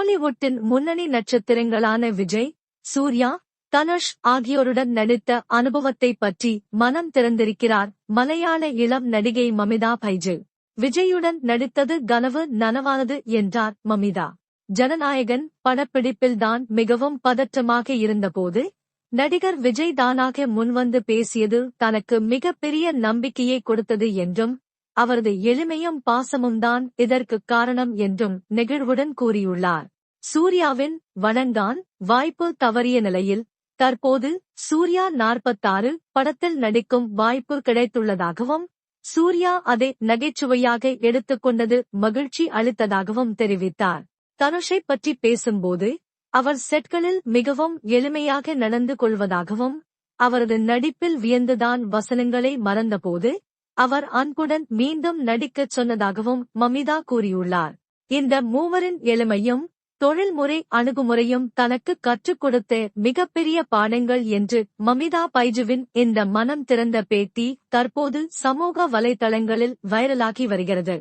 கோலிவுட்டின் முன்னணி நட்சத்திரங்களான விஜய், சூர்யா, தனுஷ் ஆகியோருடன் நடித்த அனுபவத்தை பற்றி மனம் திறந்திருக்கிறார் மலையாள இளம் நடிகை மமிதா பைஜு. விஜயுடன் நடித்தது கனவு நனவானது என்றார் மமிதா. ஜனநாயகன் படப்பிடிப்பில்தான் மிகவும் பதற்றமாக இருந்தபோது நடிகர் விஜய் தானாக முன்வந்து பேசியது தனக்கு மிகப்பெரிய நம்பிக்கையை கொடுத்தது என்றும் அவரது எளிமையும் பாசமும் தான் இதற்கு காரணம் என்றும் நெகிழ்வுடன் கூறியுள்ளார். சூர்யாவின் வணங்கான் வாய்ப்பு தவறிய நிலையில் தற்போது சூர்யா 46 படத்தில் நடிக்கும் வாய்ப்பு கிடைத்துள்ளதாகவும் சூர்யா அதை நகைச்சுவையாக எடுத்துக்கொண்டது மகிழ்ச்சி அளித்ததாகவும் தெரிவித்தார். தனுஷை பற்றி பேசும்போது அவர் செட்களில் மிகவும் எளிமையாக நடந்து கொள்வதாகவும் அவரது நடிப்பில் வியந்துதான் வசனங்களை மறந்தபோது அவர் அன்புடன் மீண்டும் நடிக்கச் சொன்னதாகவும் மமிதா கூறியுள்ளார். இந்த மூவரின் எளிமையும் தொழில்முறை அணுகுமுறையும் தனக்கு கற்றுக் கொடுத்த மிகப்பெரிய பாடங்கள் என்று மமிதா பைஜுவின் இந்த மனம் திறந்த பேட்டி தற்போது சமூக வலைதளங்களில் வைரலாகி வருகிறது.